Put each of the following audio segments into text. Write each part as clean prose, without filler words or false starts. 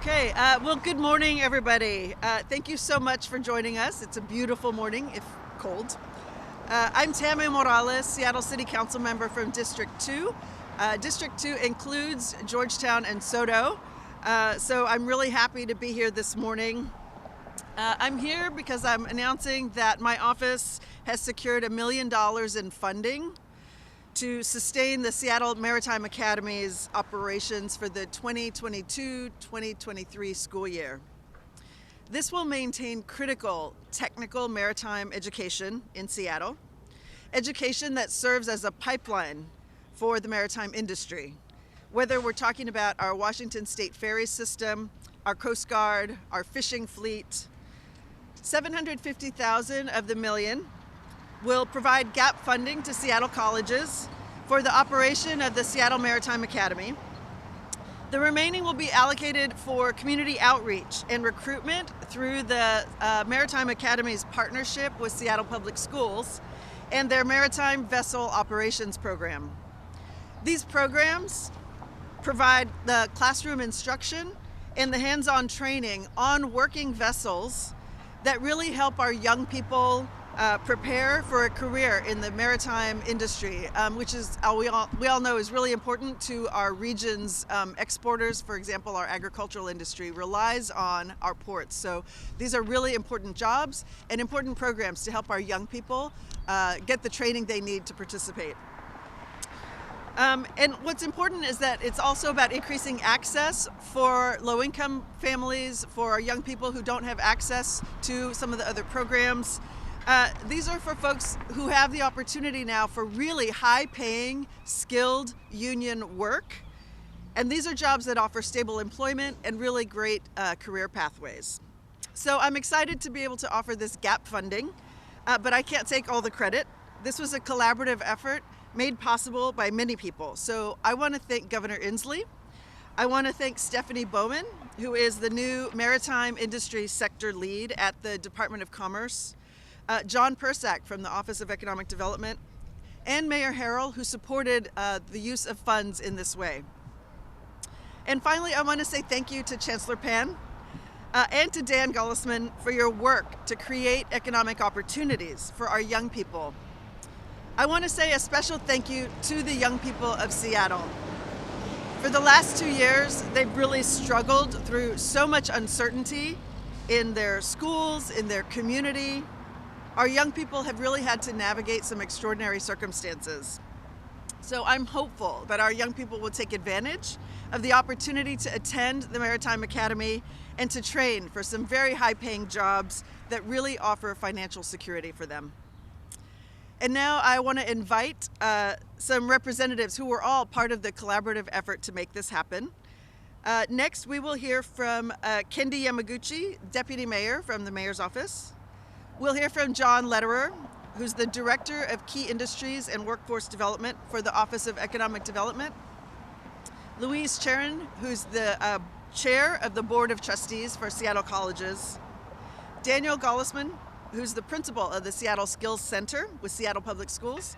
Okay, well, good morning, everybody. Thank you so much for joining us. It's a beautiful morning, if cold. I'm Tammy Morales, Seattle City Council member from District 2. District 2 includes Georgetown and SoDo, so I'm really happy to be here this morning. I'm here because I'm announcing that my office has secured $1 million in funding to sustain the Seattle Maritime Academy's operations for the 2022-2023 school year. This will maintain critical technical maritime education in Seattle, education that serves as a pipeline for the maritime industry. Whether we're talking about our Washington State ferry system, our Coast Guard, our fishing fleet, $750,000 of the $1 million will provide gap funding to Seattle colleges for the operation of the Seattle Maritime Academy. The remaining will be allocated for community outreach and recruitment through the Maritime Academy's partnership with Seattle Public Schools and their Maritime Vessel Operations Program. These programs provide the classroom instruction and the hands-on training on working vessels that really help our young people prepare for a career in the maritime industry, which is we all know is really important to our region's exporters. For example, our agricultural industry relies on our ports. So these are really important jobs and important programs to help our young people get the training they need to participate. And what's important is that it's also about increasing access for low-income families, for our young people who don't have access to some of the other programs. These are for folks who have the opportunity now for really high-paying, skilled union work. And these are jobs that offer stable employment and really great career pathways. So I'm excited to be able to offer this gap funding, but I can't take all the credit. This was a collaborative effort made possible by many people. So I want to thank Governor Inslee. I want to thank Stephanie Bowman, who is the new Maritime Industry Sector Lead at the Department of Commerce, John Persak from the Office of Economic Development, and Mayor Harrell, who supported the use of funds in this way. And finally, I want to say thank you to Chancellor Pan and to Dan Golosman for your work to create economic opportunities for our young people. I want to say a special thank you to the young people of Seattle. For the last 2 years, they've really struggled through so much uncertainty in their schools, in their community. Our young people have really had to navigate some extraordinary circumstances. So I'm hopeful that our young people will take advantage of the opportunity to attend the Maritime Academy and to train for some very high-paying jobs that really offer financial security for them. And now I want to invite some representatives who were all part of the collaborative effort to make this happen. Next, we will hear from Kendee Yamaguchi, Deputy Mayor from the Mayor's Office. We'll hear from John Lederer, who's the Director of Key Industries and Workforce Development for the Office of Economic Development. Louise Chernin, who's the Chair of the Board of Trustees for Seattle Colleges. Daniel Golosman, who's the principal of the Seattle Skills Center with Seattle Public Schools.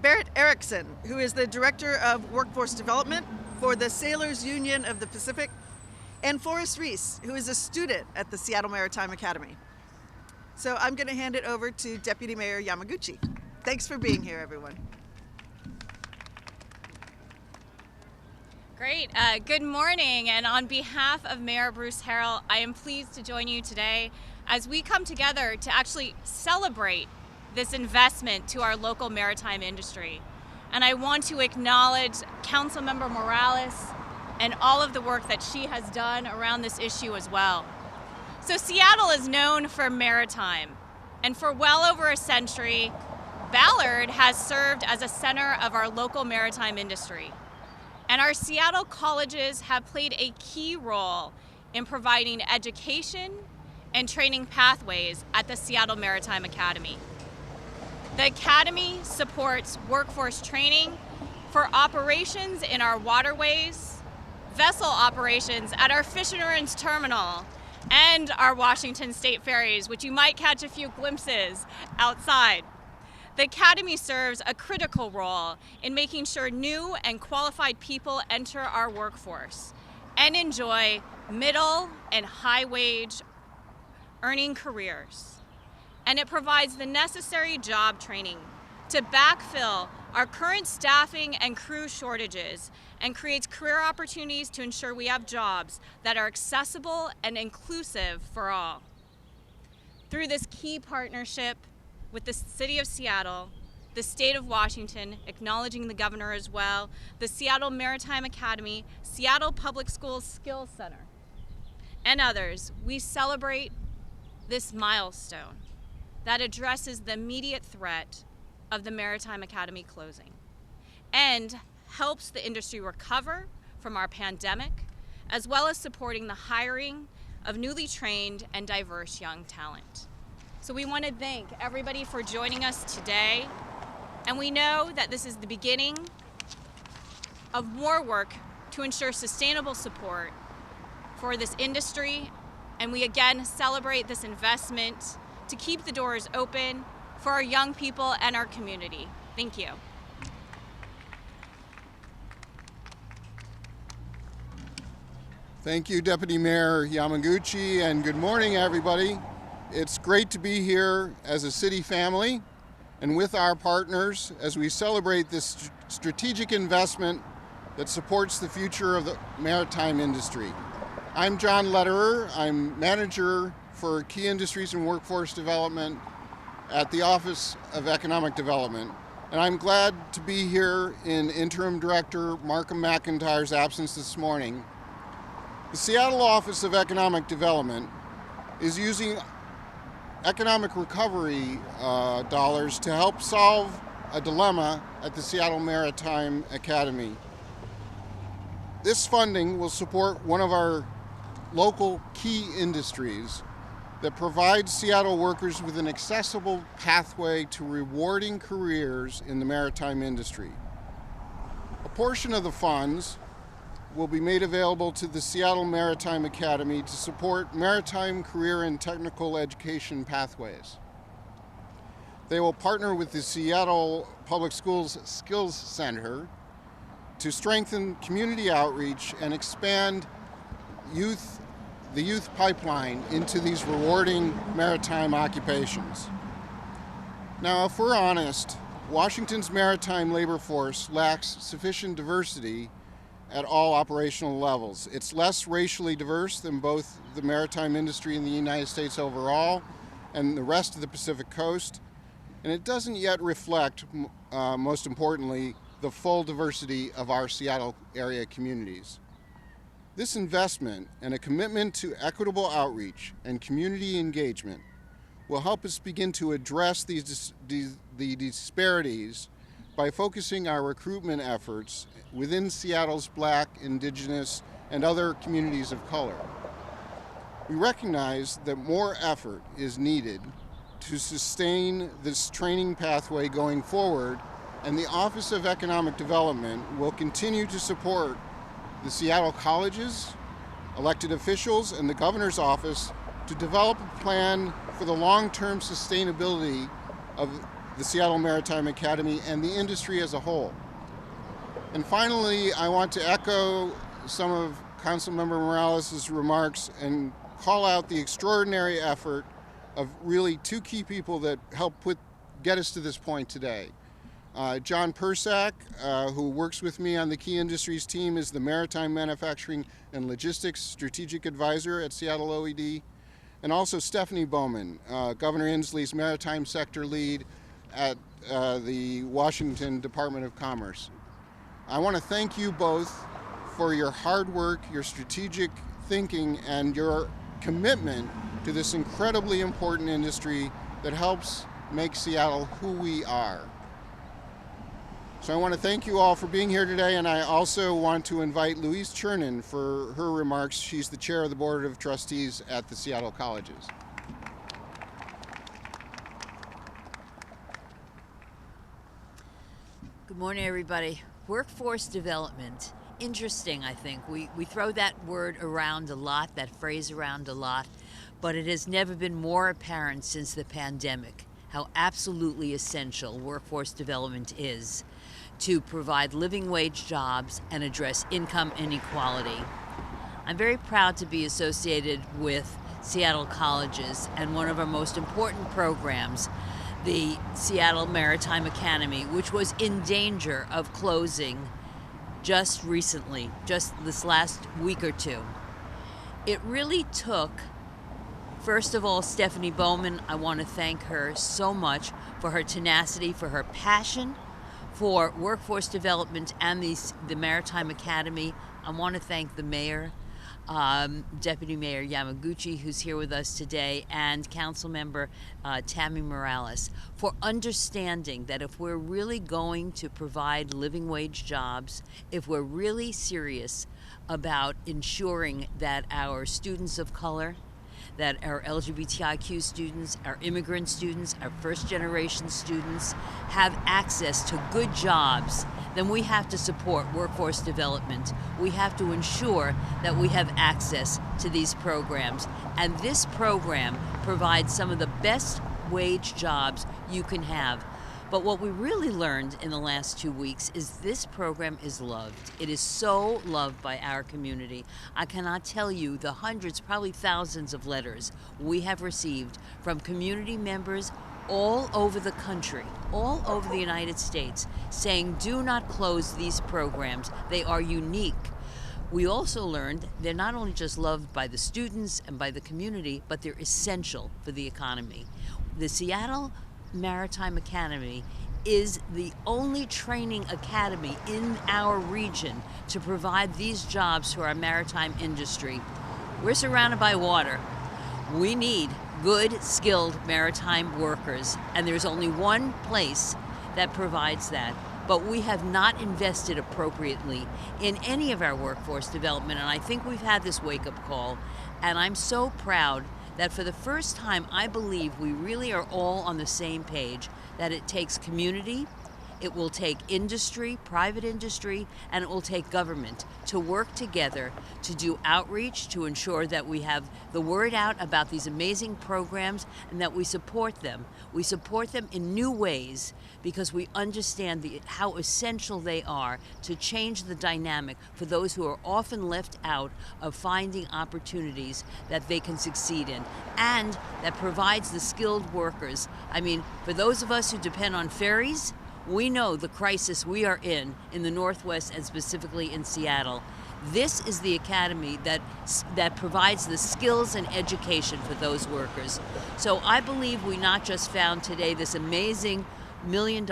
Berit Erikkson, who is the Director of Workforce Development for the Sailors Union of the Pacific. And Reese, who is a student at the Seattle Maritime Academy. So I'm going to hand it over to Deputy Mayor Yamaguchi. Thanks for being here, everyone. Great. Good morning. And on behalf of Mayor Bruce Harrell, I am pleased to join you today as we come together to actually celebrate this investment to our local maritime industry. And I want to acknowledge Councilmember Morales and all of the work that she has done around this issue as well. So Seattle is known for maritime, and for well over a century, Ballard has served as a center of our local maritime industry. And our Seattle colleges have played a key role in providing education and training pathways at the Seattle Maritime Academy. The Academy supports workforce training for operations in our waterways, vessel operations at our Fisherman's Terminal, and our Washington State ferries, which you might catch a few glimpses outside. The Academy serves a critical role in making sure new and qualified people enter our workforce. and enjoy middle and high wage earning careers. And it provides the necessary job training to backfill our current staffing and crew shortages and creates career opportunities to ensure we have jobs that are accessible and inclusive for all. Through this key partnership with the City of Seattle, the State of Washington, acknowledging the governor as well, the Seattle Maritime Academy, Seattle Public Schools Skills Center, and others, we celebrate this milestone that addresses the immediate threat of the Maritime Academy closing and helps the industry recover from our pandemic, as well as supporting the hiring of newly trained and diverse young talent. So we want to thank everybody for joining us today, and we know that this is the beginning of more work to ensure sustainable support for this industry, and we again celebrate this investment to keep the doors open for our young people and our community. Thank you. Thank you, Deputy Mayor Yamaguchi, and good morning, everybody. It's great to be here as a city family and with our partners as we celebrate this strategic investment that supports the future of the maritime industry. I'm John Lederer. I'm manager for Key Industries and Workforce Development at the Office of Economic Development. And I'm glad to be here in Interim Director Markham McIntyre's absence this morning. The Seattle Office of Economic Development is using economic recovery dollars to help solve a dilemma at the Seattle Maritime Academy. This funding will support one of our local key industries that provides Seattle workers with an accessible pathway to rewarding careers in the maritime industry. A portion of the funds will be made available to the Seattle Maritime Academy to support maritime career and technical education pathways. They will partner with the Seattle Public Schools Skills Center to strengthen community outreach and expand the youth pipeline into these rewarding maritime occupations. Now, if we're honest, Washington's maritime labor force lacks sufficient diversity at all operational levels. It's less racially diverse than both the maritime industry in the United States overall and the rest of the Pacific Coast, and it doesn't yet reflect, most importantly, the full diversity of our Seattle area communities. This investment and a commitment to equitable outreach and community engagement will help us begin to address the disparities by focusing our recruitment efforts within Seattle's Black, Indigenous, and other communities of color. We recognize that more effort is needed to sustain this training pathway going forward, and the Office of Economic Development will continue to support the Seattle colleges, elected officials, and the governor's office to develop a plan for the long-term sustainability of the Seattle Maritime Academy and the industry as a whole. And finally, I want to echo some of Councilmember Morales' remarks and call out the extraordinary effort of really two key people that helped get us to this point today. John Persak, who works with me on the Key Industries team, is the Maritime Manufacturing and Logistics Strategic Advisor at Seattle O.E.D. And also Stephanie Bowman, Governor Inslee's Maritime Sector Lead at the Washington Department of Commerce. I want to thank you both for your hard work, your strategic thinking, and your commitment to this incredibly important industry that helps make Seattle who we are. So I want to thank you all for being here today, and I also want to invite Louise Chernin for her remarks. She's the chair of the Board of Trustees at the Seattle Colleges. Good morning, everybody. Workforce development. Interesting, I think. We throw that word around a lot, that phrase around a lot, but it has never been more apparent since the pandemic how absolutely essential workforce development is to provide living wage jobs and address income inequality. I'm very proud to be associated with Seattle colleges and one of our most important programs, the Seattle Maritime Academy, which was in danger of closing just recently, just this last week or two. It really took, first of all, Stephanie Bowman. I want to thank her so much for her tenacity, for her passion for workforce development and the Maritime Academy. I want to thank the mayor, Deputy Mayor Yamaguchi, who's here with us today, and Councilmember Tammy Morales, for understanding that if we're really going to provide living wage jobs, if we're really serious about ensuring that our students of color, that our LGBTIQ students, our immigrant students, our first-generation students have access to good jobs, then we have to support workforce development. We have to ensure that we have access to these programs. And this program provides some of the best wage jobs you can have. But what we really learned in the last 2 weeks is this program is loved. It is so loved by our community. I cannot tell you the hundreds, probably thousands of letters we have received from community members all over the country, all over the United States, saying do not close these programs. They are unique. We also learned they're not only just loved by the students and by the community, but they're essential for the economy. The Seattle Maritime Academy is the only training academy in our region to provide these jobs to our maritime industry. We're surrounded by water. We need good, skilled maritime workers, and there's only one place that provides that. But we have not invested appropriately in any of our workforce development, and I think we've had this wake-up call, and I'm so proud that for the first time, I believe we really are all on the same page, that it takes community, it will take industry, private industry, and it will take government to work together to do outreach, to ensure that we have the word out about these amazing programs and that we support them. We support them in new ways because we understand how essential they are to change the dynamic for those who are often left out of finding opportunities that they can succeed in, and that provides the skilled workers. I mean, for those of us who depend on ferries, we know the crisis we are in the Northwest and specifically in Seattle. This is the academy that provides the skills and education for those workers. So I believe we not just found today this amazing $1 million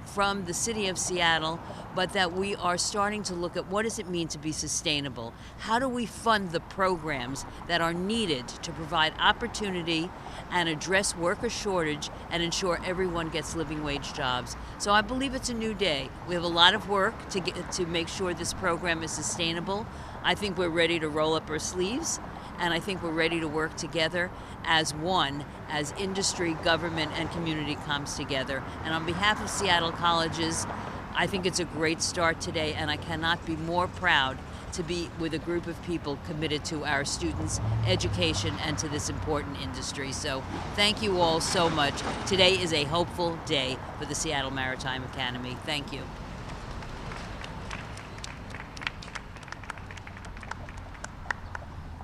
from the city of Seattle, but that we are starting to look at what does it mean to be sustainable? How do we fund the programs that are needed to provide opportunity and address worker shortage and ensure everyone gets living wage jobs? So I believe it's a new day. We have a lot of work to make sure this program is sustainable. I think we're ready to roll up our sleeves, and I think we're ready to work together as one, as industry, government, and community comes together. And on behalf of Seattle colleges, I think it's a great start today, and I cannot be more proud to be with a group of people committed to our students' education and to this important industry. So thank you all so much. Today is a hopeful day for the Seattle Maritime Academy. Thank you.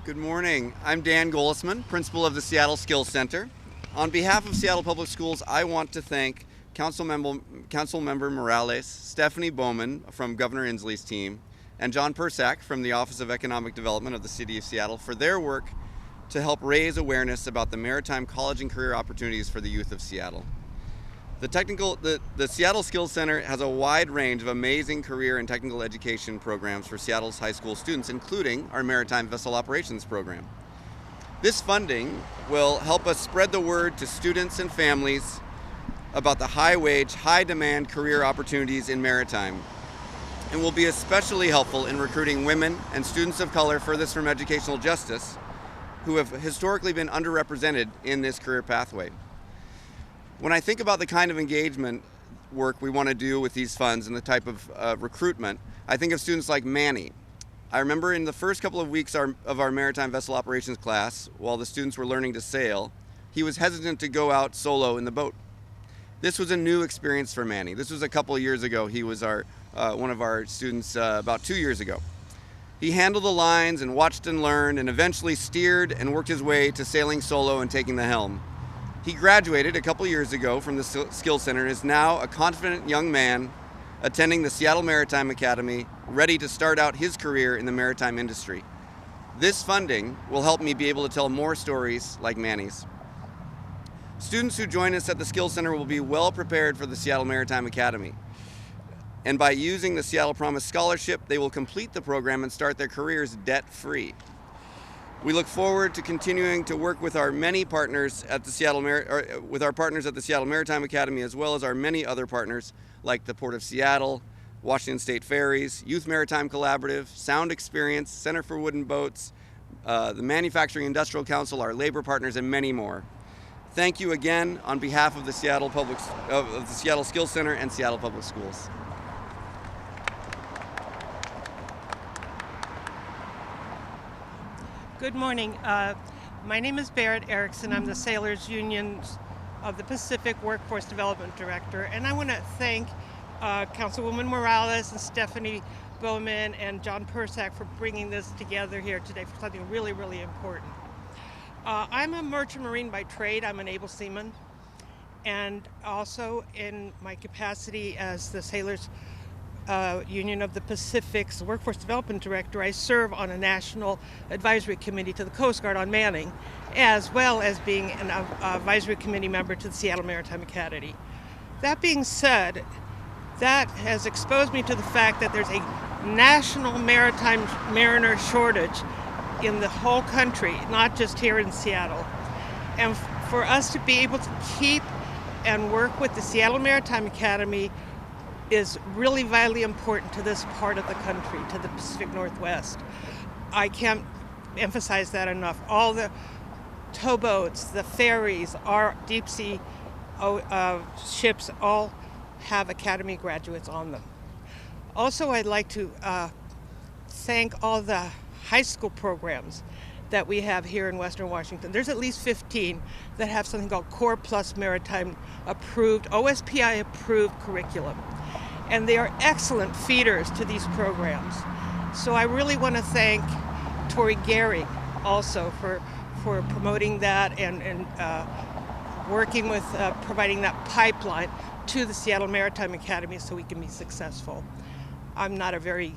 Good morning. I'm Dan Golosman, principal of the Seattle Skills Center. On behalf of Seattle Public Schools, I want to thank Councilmember Morales, Stephanie Bowman from Governor Inslee's team, and John Persak from the Office of Economic Development of the City of Seattle for their work to help raise awareness about the maritime college and career opportunities for the youth of Seattle. The Seattle Skills Center has a wide range of amazing career and technical education programs for Seattle's high school students, including our Maritime Vessel Operations program. This funding will help us spread the word to students and families about the high-wage, high-demand career opportunities in maritime, and will be especially helpful in recruiting women and students of color furthest from educational justice who have historically been underrepresented in this career pathway. When I think about the kind of engagement work we want to do with these funds and the type of recruitment, I think of students like Manny. I remember in the first couple of weeks of our Maritime Vessel Operations class, while the students were learning to sail, he was hesitant to go out solo in the boat. This was a new experience for Manny. This was a couple of years ago. He was one of our students about 2 years ago. He handled the lines and watched and learned and eventually steered and worked his way to sailing solo and taking the helm. He graduated a couple years ago from the Skills Center and is now a confident young man attending the Seattle Maritime Academy, ready to start out his career in the maritime industry. This funding will help me be able to tell more stories like Manny's. Students who join us at the Skills Center will be well prepared for the Seattle Maritime Academy. And by using the Seattle Promise Scholarship, they will complete the program and start their careers debt-free. We look forward to continuing to work with our many partners at the Seattle Maritime Academy, as well as our many other partners like the Port of Seattle, Washington State Ferries, Youth Maritime Collaborative, Sound Experience, Center for Wooden Boats, the Manufacturing Industrial Council, our labor partners, and many more. Thank you again on behalf of the Seattle Skills Center and Seattle Public Schools. Good morning. My name is Berit Erikkson. I'm the Sailors Union of the Pacific Workforce Development Director, and I want to thank Councilwoman Morales and Stephanie Bowman and John Persak for bringing this together here today for something really, really important. I'm a merchant marine by trade. I'm an able seaman, and also in my capacity as the Sailors Union of the Pacific's Workforce Development Director, I serve on a national advisory committee to the Coast Guard on manning, as well as being an advisory committee member to the Seattle Maritime Academy. That being said, that has exposed me to the fact that there's a national maritime mariner shortage in the whole country, not just here in Seattle. And for us to be able to keep and work with the Seattle Maritime Academy is really vitally important to this part of the country, to the Pacific Northwest. I can't emphasize that enough. All the towboats, the ferries, our deep sea ships all have Academy graduates on them. Also, I'd like to thank all the high school programs that we have here in Western Washington. There's at least 15 that have something called Core Plus Maritime approved, OSPI approved curriculum. And they are excellent feeders to these programs. So I really want to thank Tori Gehring also for promoting that and working with providing that pipeline to the Seattle Maritime Academy so we can be successful. I'm not a very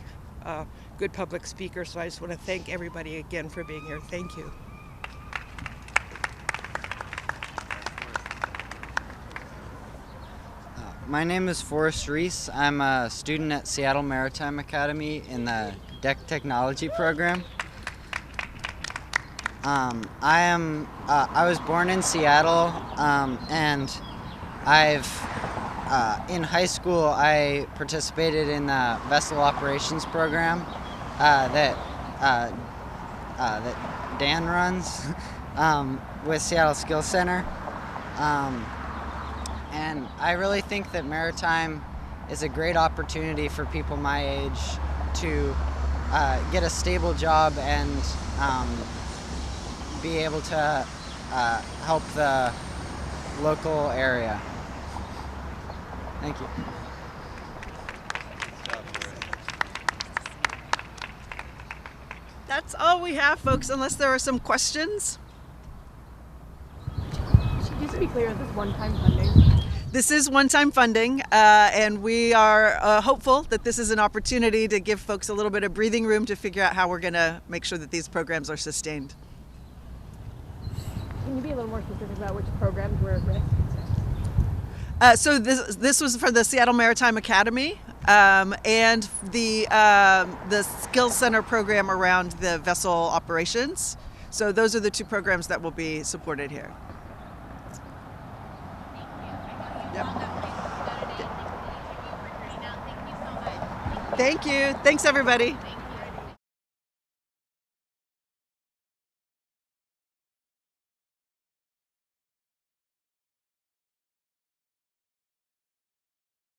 good public speaker, so I just want to thank everybody again for being here. Thank you. My name is Reese. I'm a student at Seattle Maritime Academy in the Deck Technology program. I was born in Seattle, and in high school I participated in the vessel operations program that Dan runs with Seattle Skills Center. And I really think that maritime is a great opportunity for people my age to get a stable job and be able to help the local area. Thank you. That's all we have, folks, unless there are some questions. Just to be clear, is this one-time funding? This is one-time funding, and we are hopeful that this is an opportunity to give folks a little bit of breathing room to figure out how we're going to make sure that these programs are sustained. Can you be a little more specific about which programs were at risk? So this was for the Seattle Maritime Academy and the Skills Center program around the vessel operations. So those are the two programs that will be supported here. Yep. Thank you. Thanks, everybody.